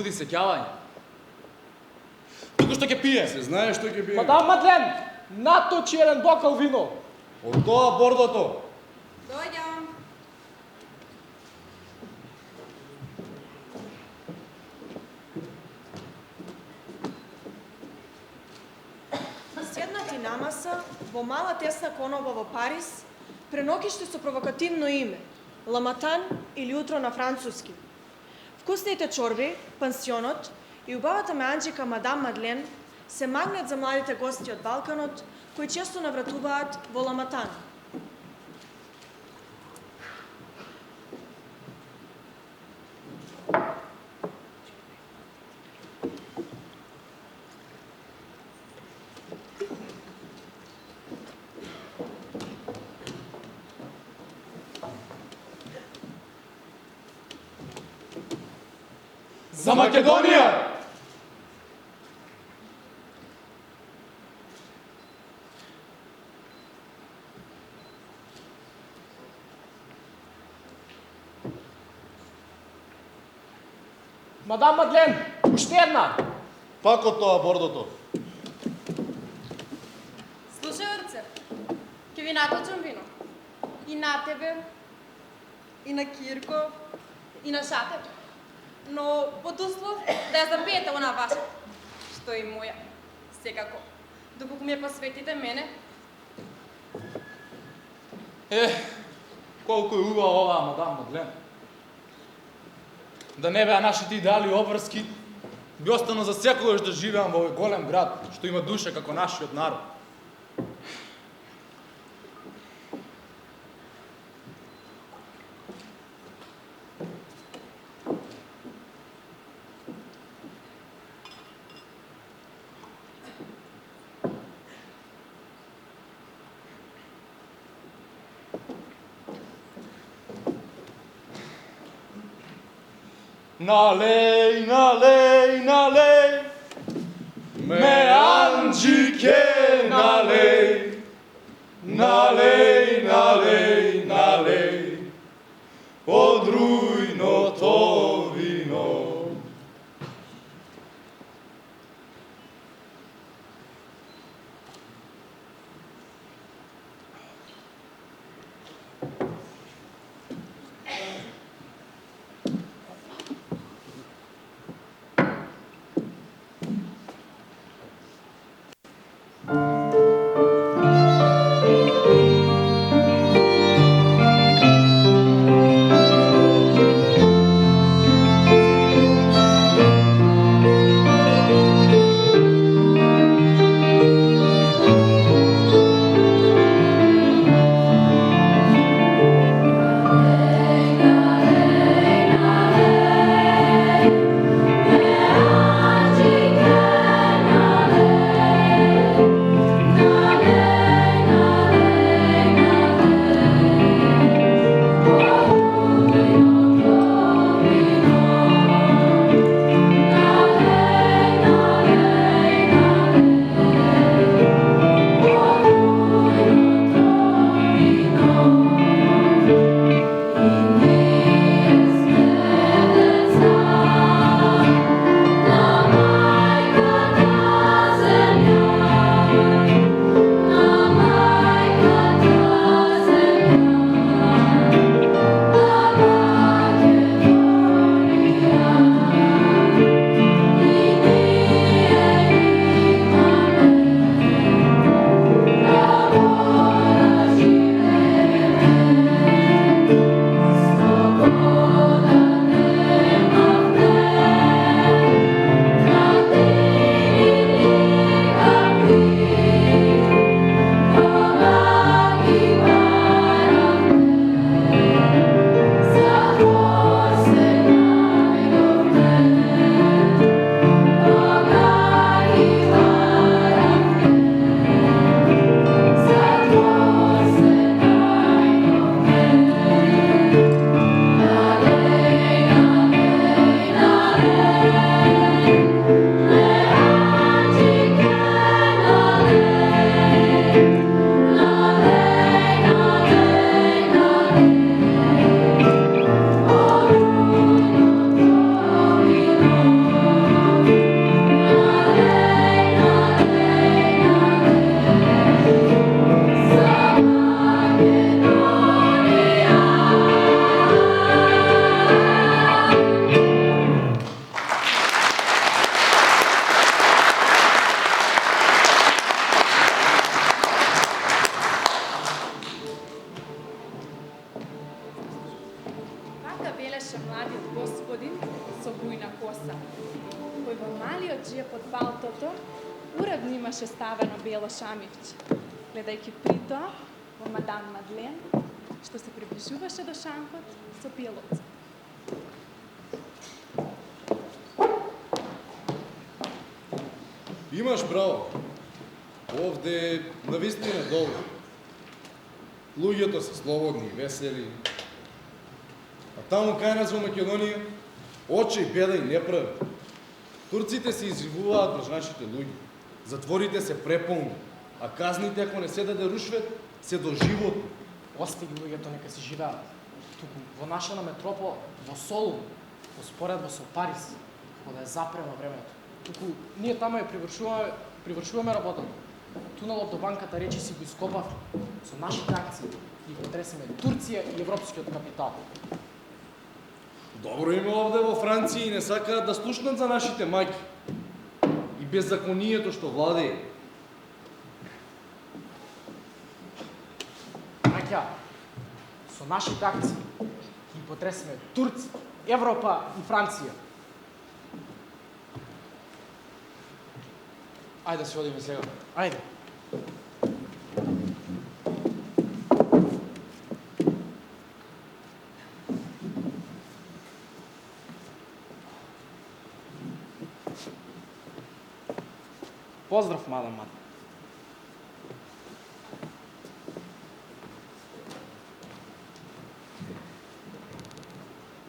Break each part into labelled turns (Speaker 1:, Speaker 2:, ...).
Speaker 1: буди сеќавање. Туку што ќе пие.
Speaker 2: Се знае што ќе пие.
Speaker 3: Мадам Мадлен, наточи еден бокал вино.
Speaker 2: Од тоа бордото.
Speaker 4: Дојдам. Седнати на маса во мала тесна коноба во Париз, пренокиште со провокативно име Ламатан или утро на француски. Вкусните чорби, пансионот и убавата меанџика мадам Мадлен се магнет за младите гости од Балканот, кои често навратуваат во Ламатан.
Speaker 1: За Македонија!
Speaker 3: Мадам Мадлен, уште една.
Speaker 2: Пак од тоа бордото.
Speaker 4: Слушај, Орце, ќе ви наточам вино. И на тебе, и на Кирко, и на Шатев. Но под услов да ја запиете она ваша, што и моја, секако. Доколку ми ја посветите мене.
Speaker 1: Колку е убава оваа мадам Мадлен. Да не беа нашите идеали обврски, би останал за секогаш да живеам во овој голем град, што има душа како нашиот народ. Налеј, налеј, налеј, меанџике, налеј, налеј, налеј, налеј, од рујното вино.
Speaker 5: во малиот джеп од палтото уредно имаше ставено бело шамивче, гледајќи при тоа во мадам Мадлен, што се приближуваше до шанкот со пилоца.
Speaker 2: Имаш право. Овде навистина долу. Луѓето се слободни и весели. А таму кај нас во Македонија, очи беда и неправда. Турците се изживуваат меѓу нашите луѓе. Затворите се преполни, а казните ако не се даде рушвет, се доживотни.
Speaker 3: Ости ги луѓето нека си живеат. Туку во нашата метропол, во Солун, во споредба со Париз, кога да е запрено времето. Туку ние таму ја привршуваме работата. Тунелот до банката речи си го ископав со нашите акции и го тресеме Турција и европскиот капитал.
Speaker 2: Добро има овде во Франција и не сакаат да слушнат за нашите мајки и беззаконието што владее.
Speaker 3: Маќа, со нашите акции ги потресеме Турција, Европа и Франција.
Speaker 1: Ајде да се одиме сега.
Speaker 3: Ајде. Поздрав, мадам Мат.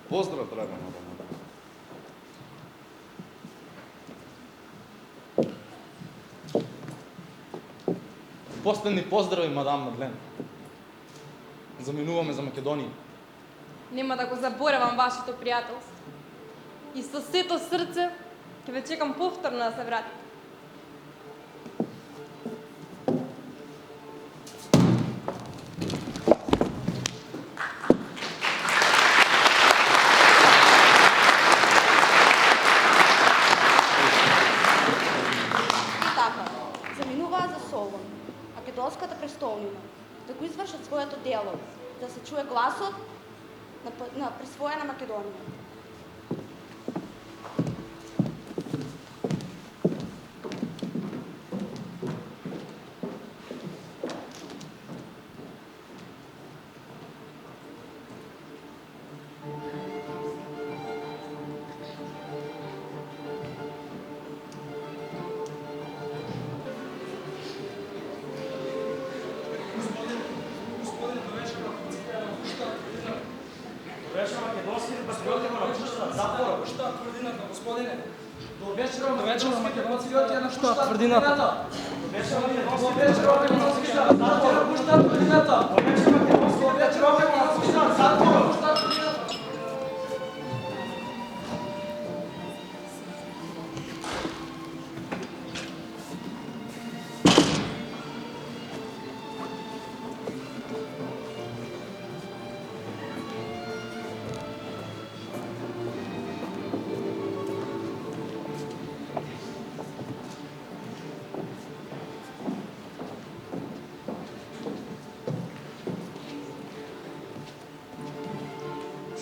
Speaker 2: Поздрав, драга мадам.
Speaker 1: Последни поздрави, мадам Мадлен. Заминуваме за Македонија.
Speaker 6: Нема да го заборавам вашето пријателство. И со сето срце ќе ве чекам повторно да се вратите.
Speaker 7: И така, заминуваа за Солун, македонската престолнина, да го извршат своето дело, да се чуе гласот на присвоена Македонија.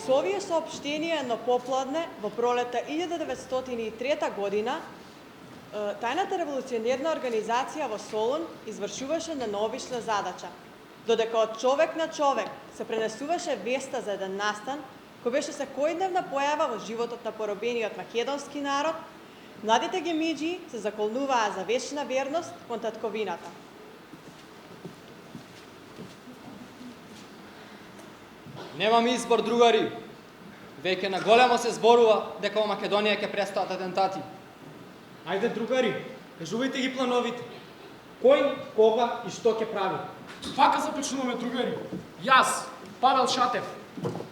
Speaker 4: Со овие соопштенија на попладне во пролета 1903 година, тајната револуционерна организација во Солун извршуваше неновишна задача, додека од човек на човек се пренесуваше веста за еден настан кој беше секојдневна појава во животот на поробениот македонски народ, младите гемиџи се заколнуваа за вечна верност кон татковината.
Speaker 8: Немам избор, другари. Веќе на големо се зборува дека во Македонија ќе престојат атентати.
Speaker 3: Ајде, другари, кажувајте ги плановите. Кој, кога и што ќе прави?
Speaker 9: Вака започнуваме, другари. Јас, Павел Шатев,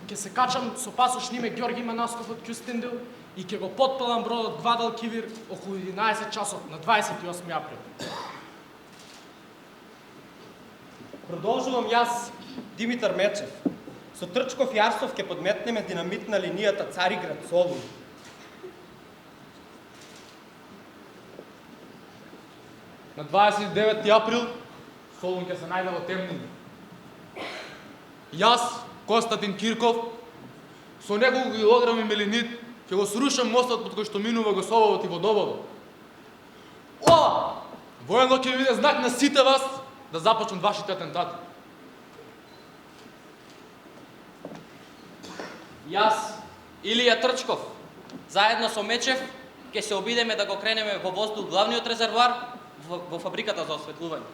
Speaker 9: ќе се качам со пасош име Ѓорги Манасков од Кюстендил и ќе го потпалам бродот Гвадалкивир околу 11 часот на 28 април.
Speaker 10: Продолжувам јас, Димитар Мечев. Со Трчков и Арсов ќе подметнеме динамит на линијата Цариград Солун.
Speaker 1: На 29 април Солун ќе се најде во темнина. Јас, Константин Кирков, со неколку килограми меленит Ќе го срушам мостот под кој што минува го Сововод и Водоводот. О! Воено ќе биде знак на сите вас да започнат вашите атентати.
Speaker 8: Јас, Илија Трчков, заедно со Мечев, ќе се обидеме да го кренеме во воздух главниот резервоар во фабриката за осветлување.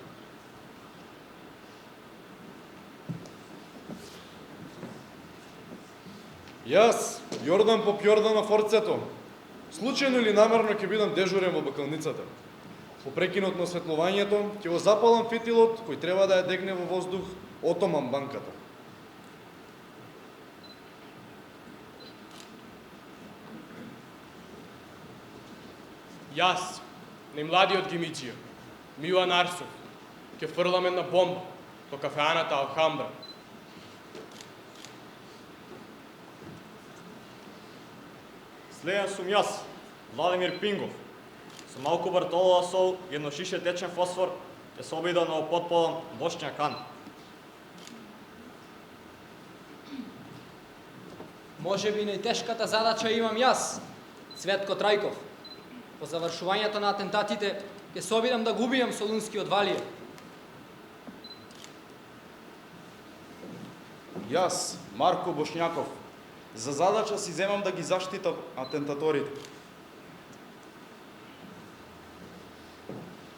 Speaker 2: Јас, Јордан Поп Јорданов Орцето, случајно или намерно ќе бидам дежурен во бакалницата. По прекинот на осветлувањето ќе го запалам фитилот кој треба да ја дегне во воздух отомам банката.
Speaker 9: Јас, најмладиот Гимиџија, Милан Арсов, ќе фрлам една бомба во кафеаната Алхамбра.
Speaker 11: Следен сум јас, Владимир Пингов. Со малку бартолова сол и едно шише течен фосфор ќе се обидам да го потпалам Бошњак Хан.
Speaker 8: Може би најтешката задача имам јас, Цветко Трајков. По завршувањето на атентатите ќе се обидам да го убијам Солунскиот Валија.
Speaker 12: Јас, Марко Бошњаков, за задача си земам да ги заштитам атентаторите.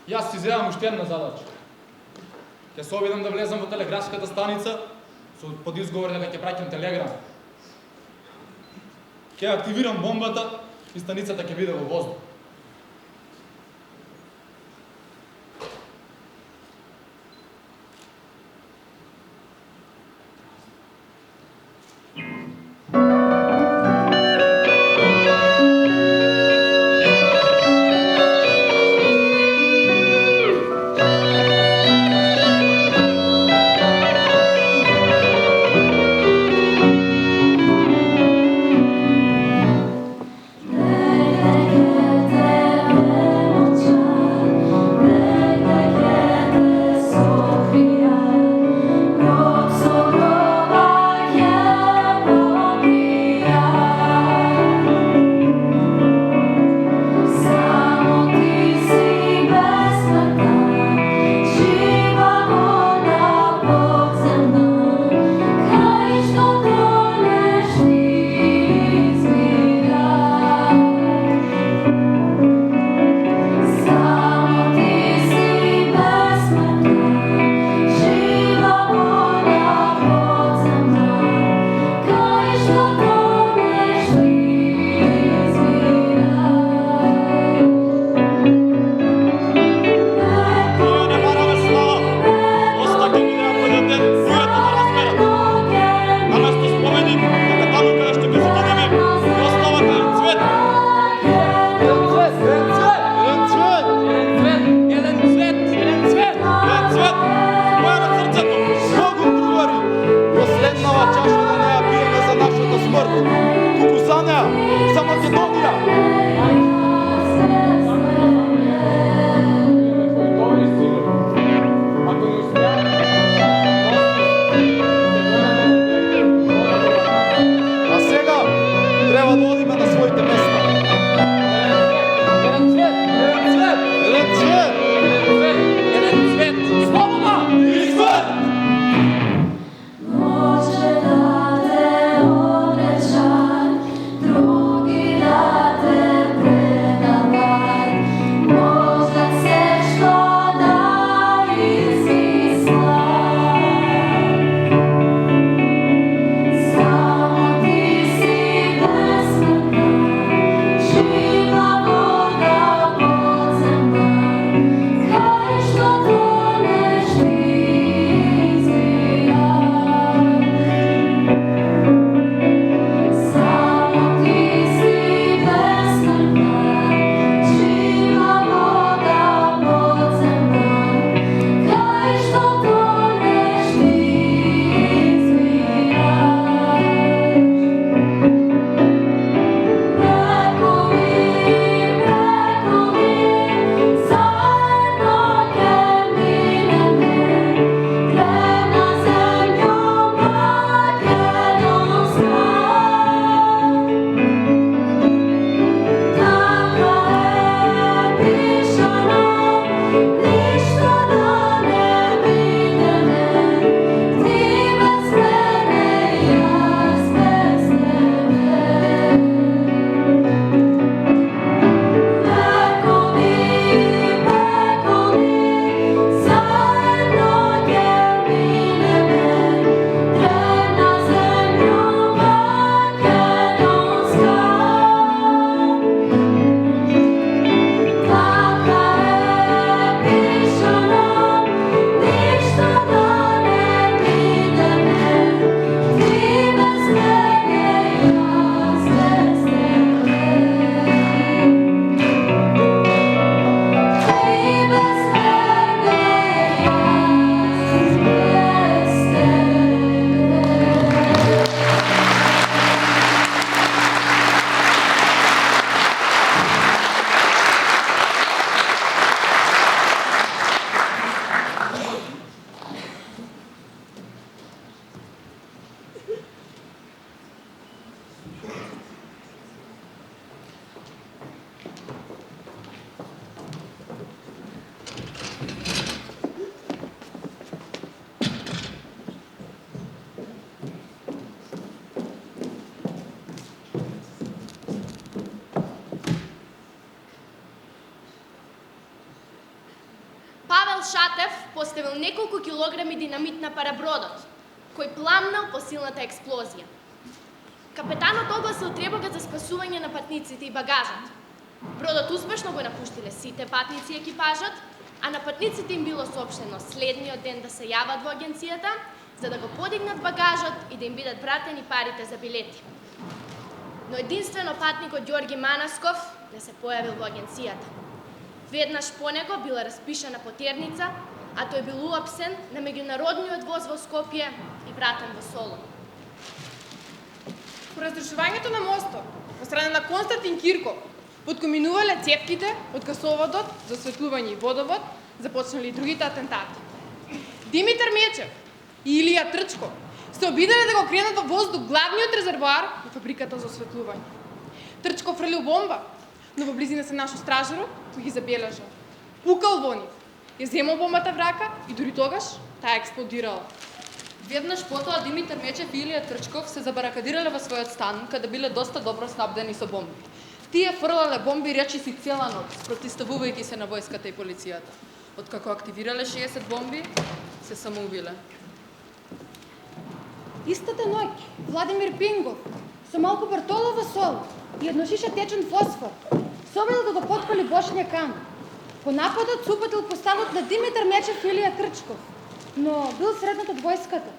Speaker 1: Јас си земам уште една задача. Ќе се обидам да влезам во телеграфската станица со под изговор дека ќе праќам телеграм. Ќе активирам бомбата и станицата ќе биде во воздух.
Speaker 13: La Шатев поставил неколку килограми динамит на парабродот, кој пламнал по силната експлозија. Капетанот огласил требога за спасување на патниците и багажот. Бродот успешно го напуштиле сите патници и екипажот, а на патниците им било соопштено следниот ден да се јават во агенцијата, за да го подигнат багажот и да им бидат вратени парите за билети. Но единствено патникот Ѓорги Манасков не се појавил во агенцијата. Веднаш по него била распишана потерница, а тој бил уапсен на меѓународниот воз во Скопје и вратен во Солун.
Speaker 6: По разрушувањето на мостот, во страна на Константин Кирков, подкоминувале цевките од гасоводот за осветлување и водовод, започнали и другите атентати. Димитар Мечев и Илија Трчков се обиделе да го кренат во воздух главниот резервоар на фабриката за осветлување. Трчков фрлил бомба, но во близина се нашо стражарот кој ги забележал. Пукал во нив, ја земал бомбата в рака и дури тогаш таа експлодирала.
Speaker 14: Веднаш потоа Димитар Мечев и Илија Трчков се забаракадирале во својот стан, каде биле доста добро снабдени со бомби. Тие фрлале бомби речиси цела ноќ, спротивставувајќи се на војската и полицијата. Откако активирале 60 бомби, се самоубиле.
Speaker 15: Истата ноќ, Владимир Пингов, со малку бартолова сол и едно шише течен фосфор, се обидел да го потпали Бошња Кан. По нападот се упатил по станот на Димитар Мечев и Илија Трчков, но бил среднат од војската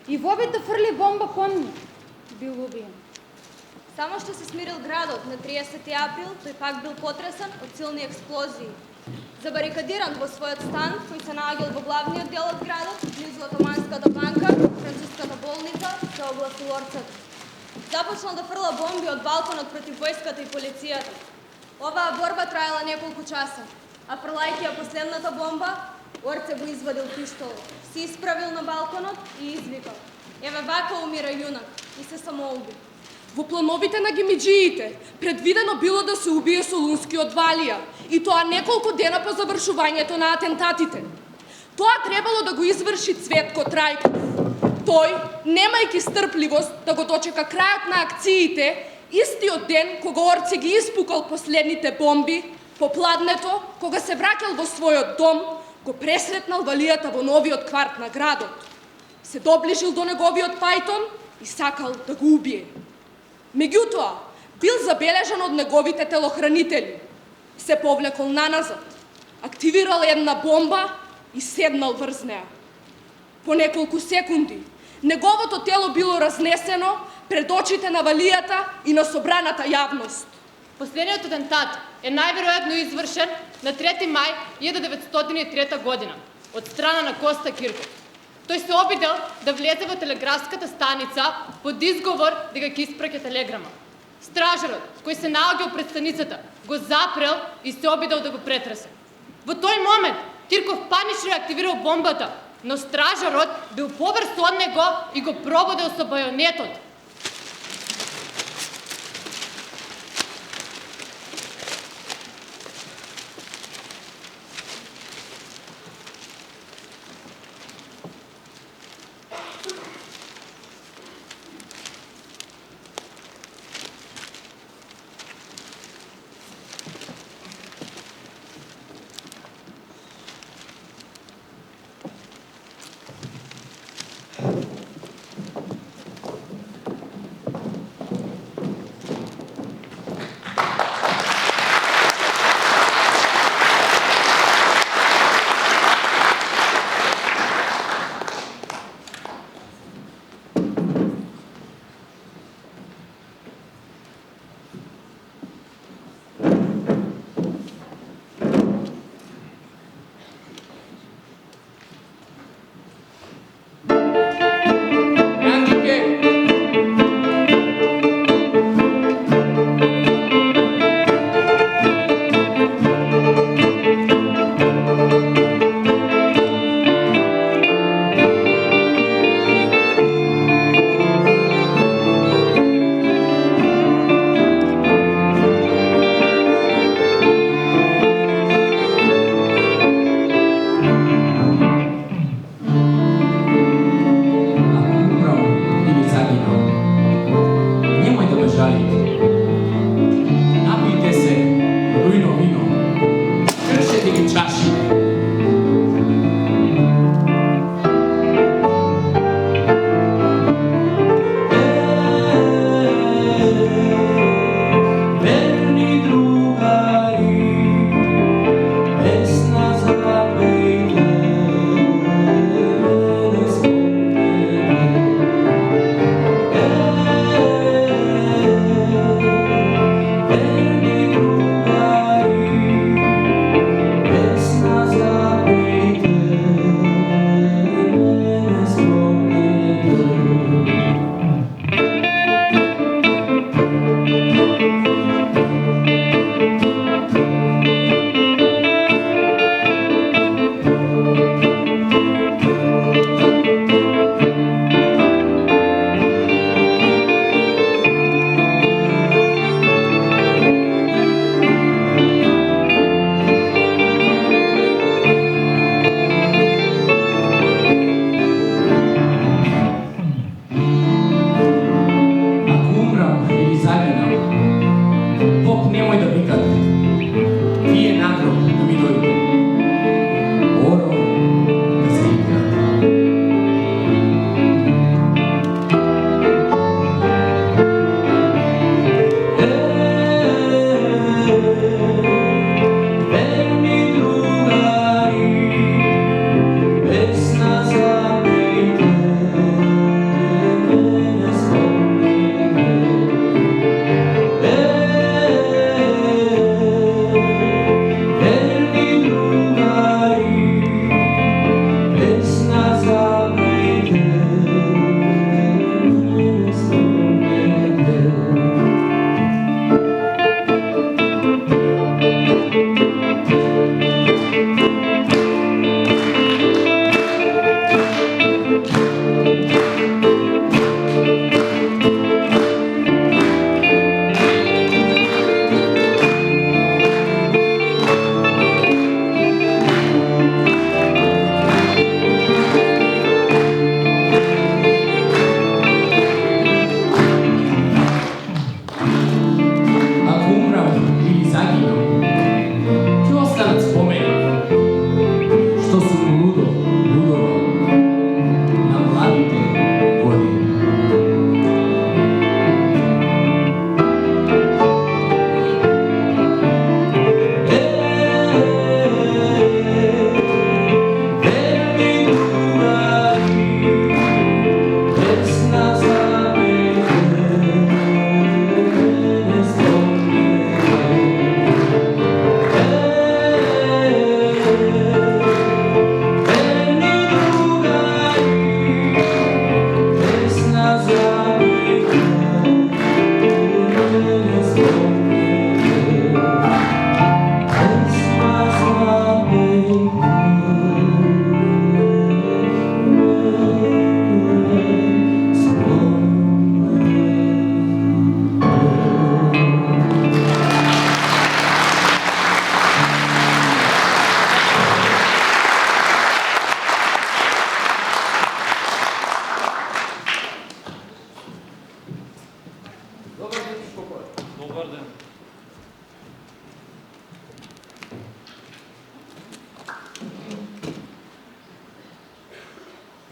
Speaker 15: и во обид да фрли бомба кон нив. Бил убиен.
Speaker 7: Само што се смирил градот на 30 април, тој пак бил потресен од силни експлозии. Забарикадиран во својот стан, кој се наоѓал во главниот дел од градот, близу Отоманската банка, француската болница, се огласил Орцето. Започнал да фрла бомби од балконот против војската и полицијата. Оваа борба траела неколку часа, а фрлајќи ја последната бомба, Орце го извадил пиштол, се исправил на балконот и извикал: "Еве вака умира јунак", и се самоуби.
Speaker 6: Во плановите на гимиджиите предвидено било да се убие Солунскиот Валија, и тоа неколку дена по завршувањето на атентатите. Тоа требало да го изврши Цветко Трајков. Тој, немајќи стрпливост да го дочека крајот на акциите, истиот ден кога Орце ги испукал последните бомби, попладнето, кога се враќал во својот дом, го пресретнал Валијата во новиот кварт на градот. Се доближил до неговиот пајтон и сакал да го убие. Меѓутоа, бил забележан од неговите телохранители. Се повлекол наназад, активирал една бомба и седнал врз неа. По неколку секунди, неговото тело било разнесено пред очите на Валијата и на собраната јавност.
Speaker 14: Последниот атентат е најверојатно извршен на 3 мај 1903 година од страна на Коста Кирков. Тој се обидел да влезе во телеграфската станица под изговор дека ќе испраќа телеграма. Стражарот, кој се наоѓал пред станицата, го запрел и се обидел да го претресе. Во тој момент Кирков панично активирал бомбата, но стражарот бил поврз од него и го прободел со бајонетот.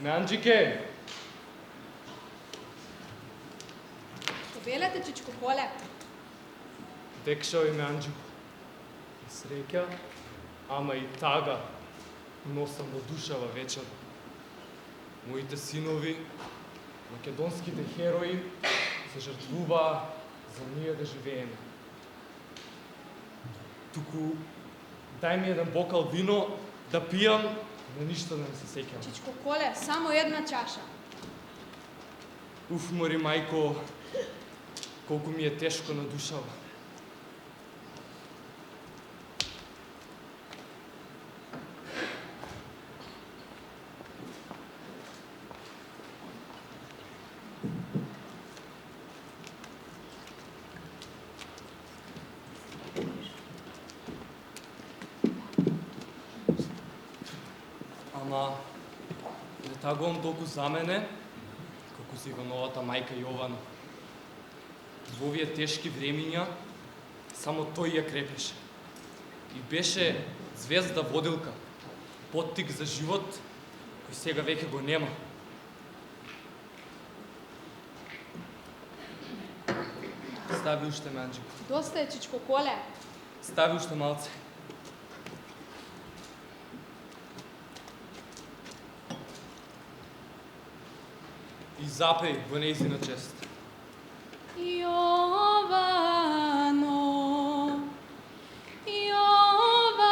Speaker 1: Меанџике,
Speaker 5: Повелете, чичко Коле.
Speaker 9: Декшо и Меанџико. Среќа, ама и тага носам во душава вечер. Моите синови, македонските херои, се жртвуваа за ние да живееме. Туку, дај ми еден бокал вино да пијам, на ништо да не се сеќам.
Speaker 5: Чичко Коле, само една чаша.
Speaker 9: Уф, мори мајко, колку ми е тешко на душава. Ама, не тагувам толку за мене, како за Ивановата мајка Јована. Во овие тешки времиња, само тој ја крепеше. И беше звезда водилка, поттик за живот, кој сега веќе го нема. Стави уште, Меанџико.
Speaker 5: Доста е, чичко Коле.
Speaker 9: Стави уште малце. И запеј во нејзина чест.
Speaker 6: Јовано, Јованке,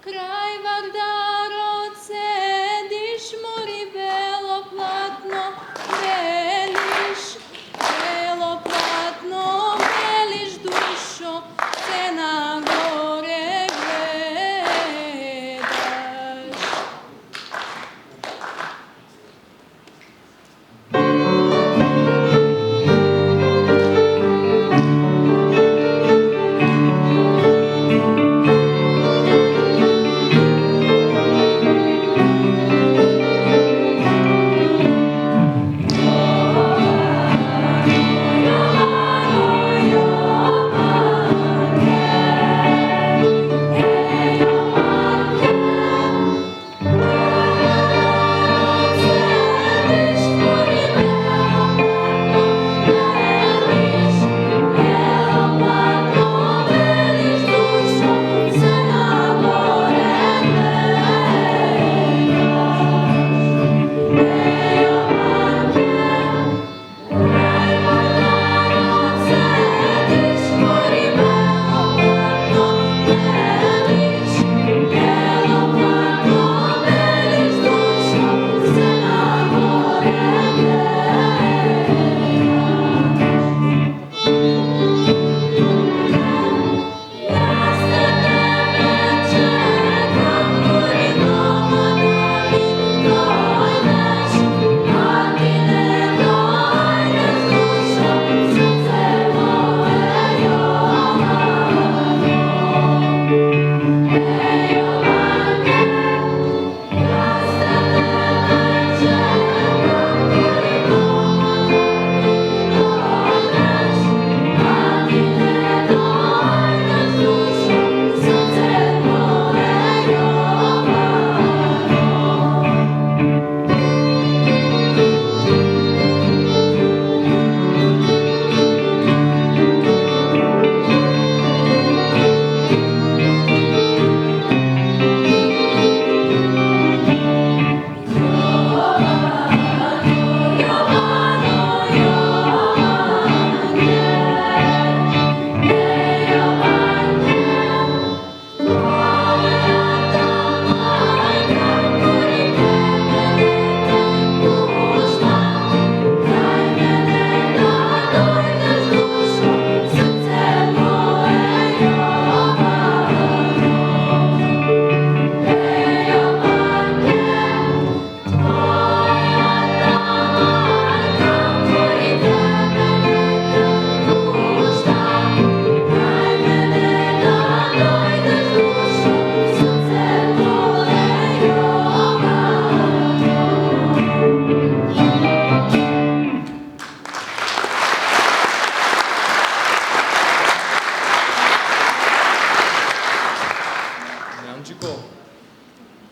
Speaker 6: крај Вардарот седиш, мори бело платно, белиш, бело платно, белиш душо, се нагоре гледаш.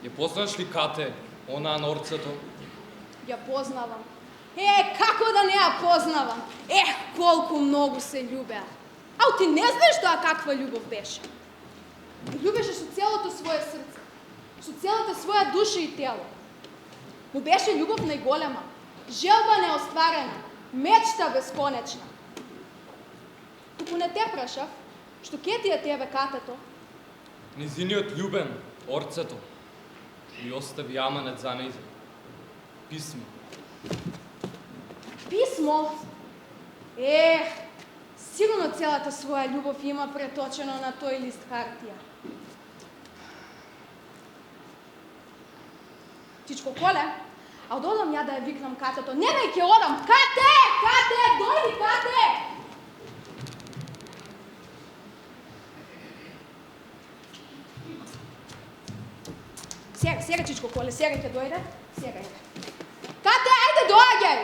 Speaker 1: Ја познаш ли Кате, она на орцето?
Speaker 6: Ја познавам. Како да не ја познавам? Колку многу се љубеа. Ау, ти не знаеш тоа каква љубов беше. Љубеше со целото свое срце, со целата своја душа и тело. Му беше љубов најголема, желба неостварена, мечта бесконечна. Туку не те прашав, што ке ти е тебе Катето?
Speaker 1: Низиниот љубен, орцето, ми остави аманет за нејзе. Писмо.
Speaker 6: Писмо? Сигурно целата своја љубов има преточено на тој лист хартија. Чичко Коле, а одам ја да ја викнам Катето. Не, ќе одам. Кате! Кате! Дојди, Кате! Сега, Чичко Коле, сега ќе дојде. Сега иде. Кате, ајде доаѓај!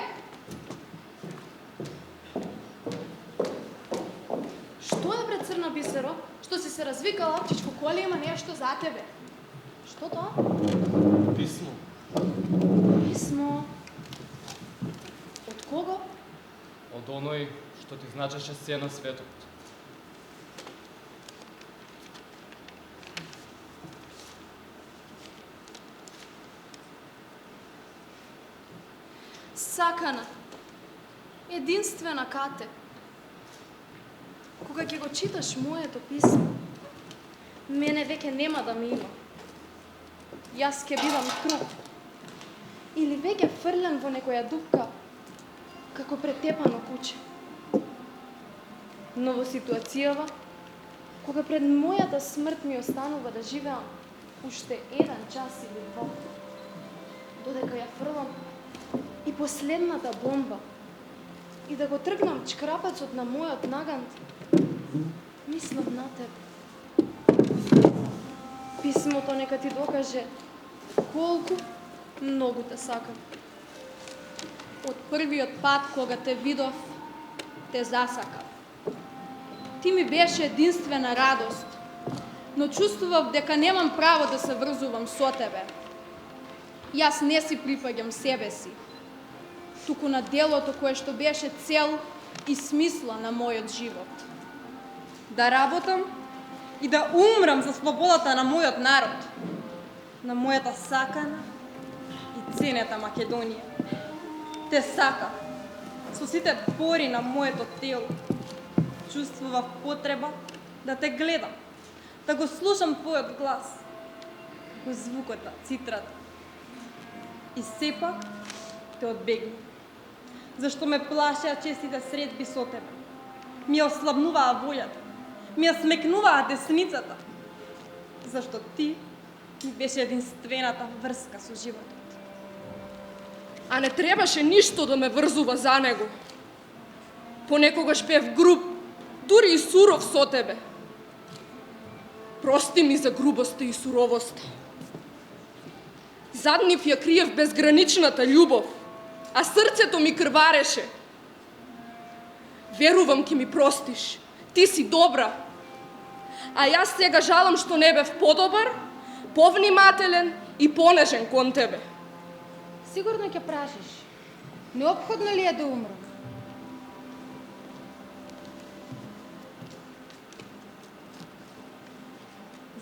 Speaker 6: Што е пред Црна Бисеро? Што си се развикала? Чичко Коле има нешто за тебе. Што тоа?
Speaker 1: Писмо.
Speaker 6: Писмо. Од кого?
Speaker 1: Од оној што ти значеше се на светот.
Speaker 6: Сакана, единствена Кате, кога ќе го читаш моето писмо, мене веќе нема да ми има. Јас ќе бидам труп. Или веќе фрлен во некоја дупка, како претепано куче. Но во ситуацијава, кога пред мојата смрт ми останува да живеам уште 1 час или 2, додека ја фрлам и последната бомба, и да го тргнам чкрапецот на мојот нагант, мислам на тебе. Писмото нека ти докаже колку многу те сакам. Од првиот пат кога те видов, те засакав. Ти ми беше единствена радост, но чувствував дека немам право да се врзувам со тебе. Јас не си припаѓам себе си, туку на делото кое што беше цел и смисла на мојот живот.
Speaker 16: Да работам и да умрам за слободата на мојот народ, на мојата сакана и ценета Македонија. Те сака, со сите пори на моето тело. Чувствував потреба да те гледам, да го слушам твојот глас, го звукот на цитрата. И сепак те одбегнав, зашто ме плашеа честите средби со тебе. Ми ја ослабнуваа волјата, ми ја смекнуваа десницата, зашто ти ми беше единствената врска со животот.
Speaker 6: А не требаше ништо да ме врзува за него. Понекогаш бев груб, дури и суров со тебе. Прости ми за грубоста и суровоста. Зад нив ја криев безграничната љубов, а срцето ми крвареше. Верувам ки ми простиш. Ти си добра. А јас сега жалам што не бев подобар, повнимателен и понежен кон тебе.
Speaker 15: Сигурно ќе прашиш. Неопходно ли е да умрам?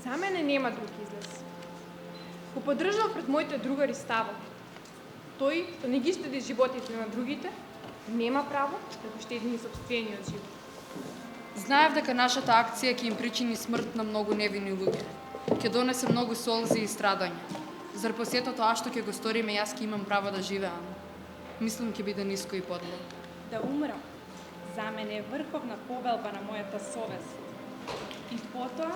Speaker 17: За мене нема друг излез. Го поддржав пред моите другари ставот. Тој, што не ги штеди животите на другите, нема право да го штеди и собствениот живот.
Speaker 18: Знаев дека нашата акција ќе им причини смрт на многу невини луѓе. Ќе донесе многу солзи и страдање. Зар по сето тоа што ќе го сториме, јас ќе имам право да живеам? Мислам ќе биде ниско и подло.
Speaker 17: Да умрам, за мене е врховна повелба на мојата совест. И потоа,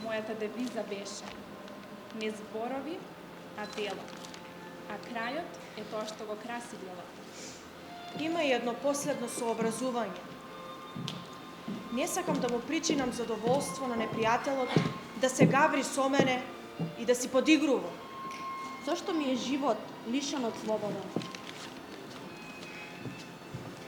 Speaker 17: мојата девиза беше не зборови, а дело. А крајот е тоа што го краси делото.
Speaker 4: Има и едно последно сообразување. Не сакам да му причинам задоволство на непријателот да се гаври со мене и да си подигрува.
Speaker 7: Зошто ми е живот лишен од слобода?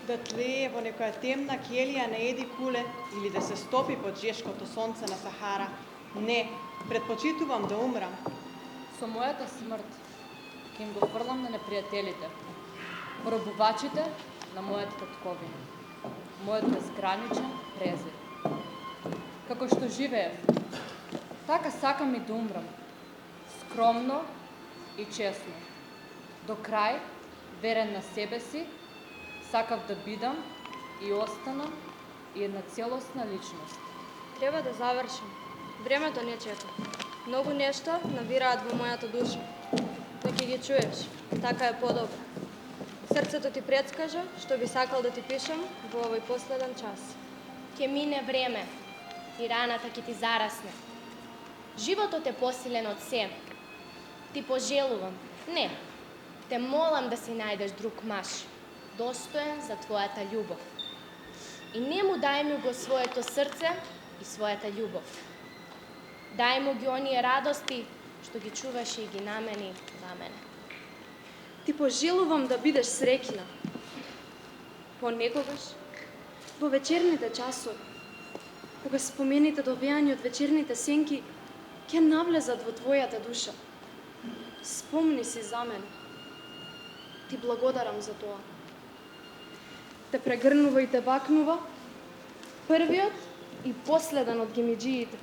Speaker 17: Да тлее во некоја темна келија на еди куле или да се стопи под жешкото сонце на Сахара. Не, предпочитувам да умрам.
Speaker 14: Со мојата смрт ќе им го фрлам на непријателите, робувачите на мојата татковина, мојот безграничен презир. Како што живеев, така сакам и да умрам, скромно и честно. До крај, верен на себе си, сакав да бидам и останам и една целосна личност.
Speaker 7: Треба да завршим. Времето не чека. Многу нешта навираат во мојата душа. Но ќе ги чуеш. Така е подобро. Срцето ти предскажа што би сакал да ти пишам во овој последен час.
Speaker 13: Ќе мине време и раната ќе ти зарасне. Животот е посилен од се. Ти пожелувам, не, те молам да си најдеш друг маж, достоен за твојата љубов. И не му дај му го своето срце и својата љубов. Дај му ги оние радости што ги чуваше и ги намени за мене.
Speaker 7: Ти пожелувам да бидеш среќна. Понекогаш, во вечерните часови, кога спомените добијани од вечерните сенки ќе навлезат во твојата душа. Спомни си за мене. Ти благодарам за тоа. Те прегрнува и те бакнува првиот и последен од гимиџиите.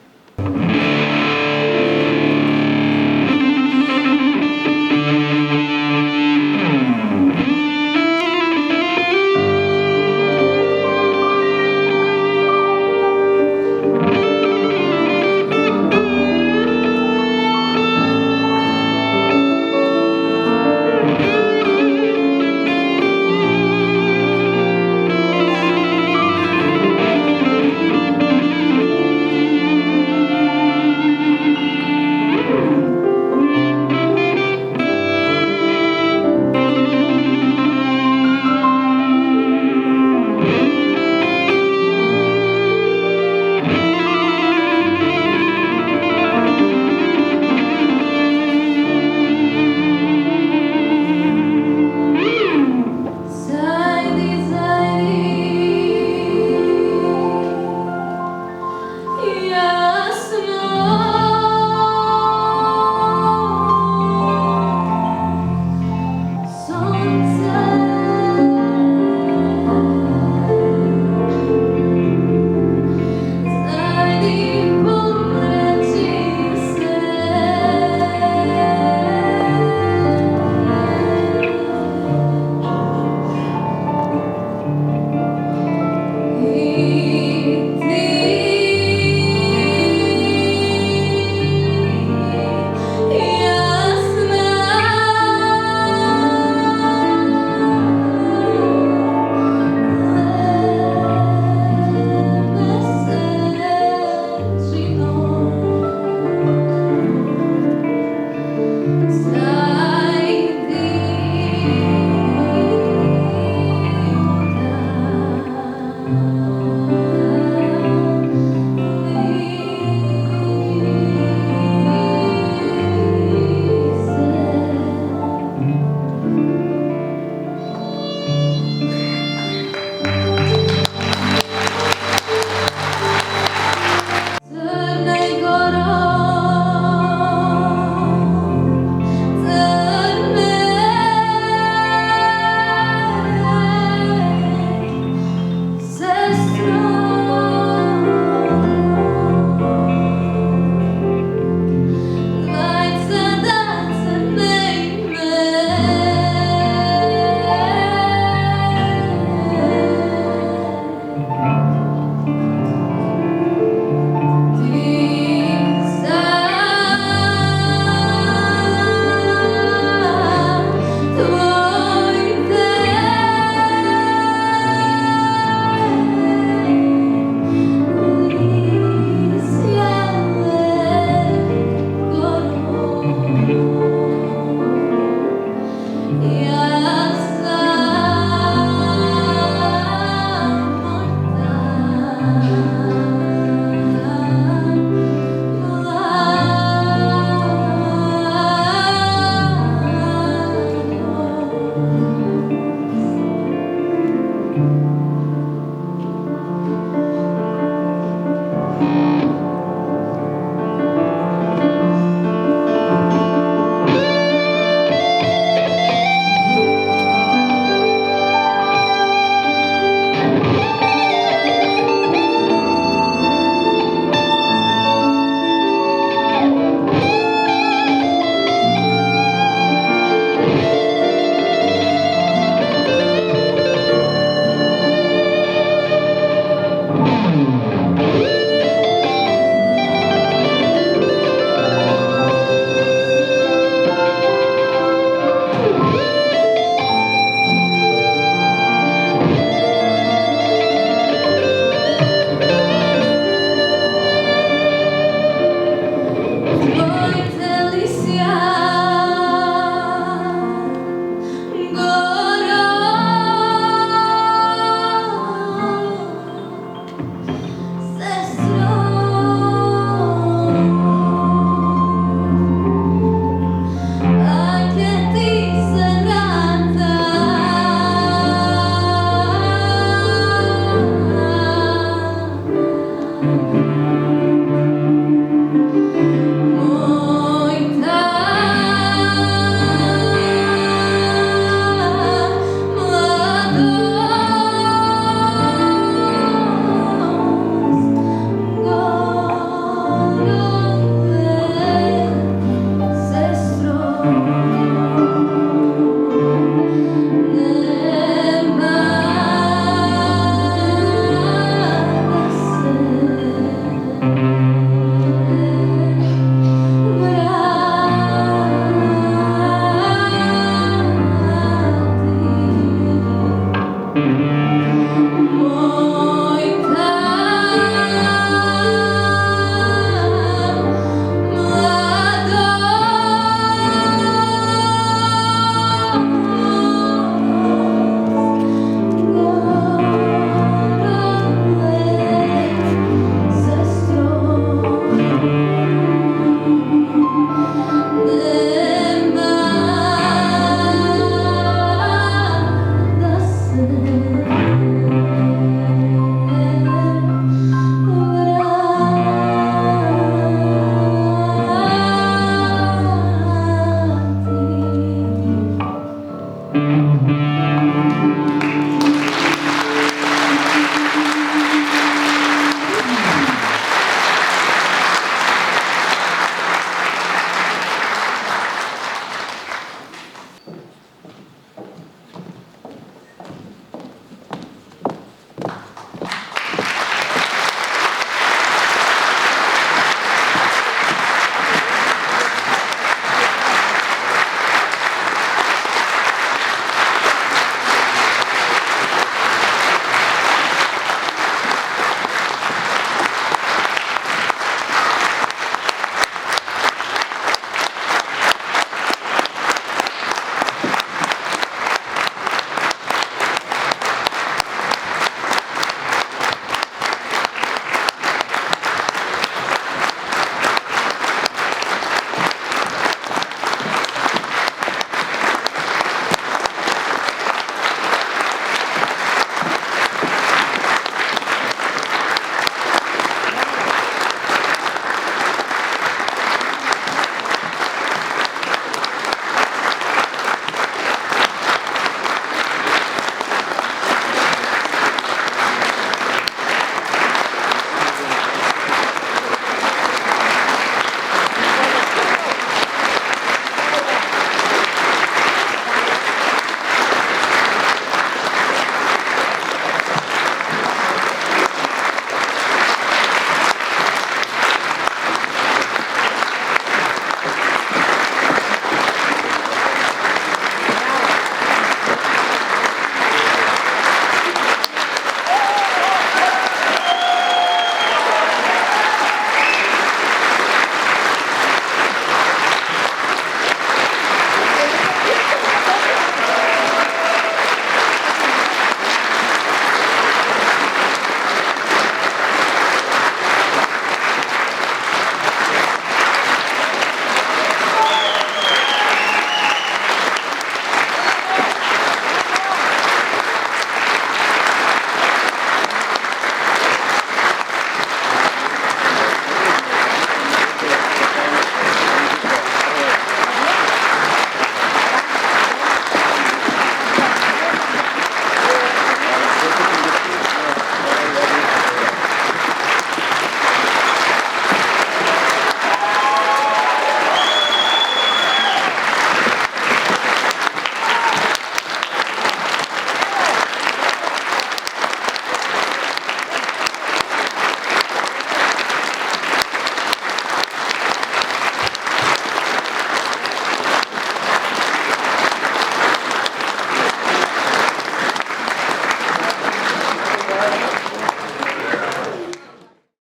Speaker 19: Zaidi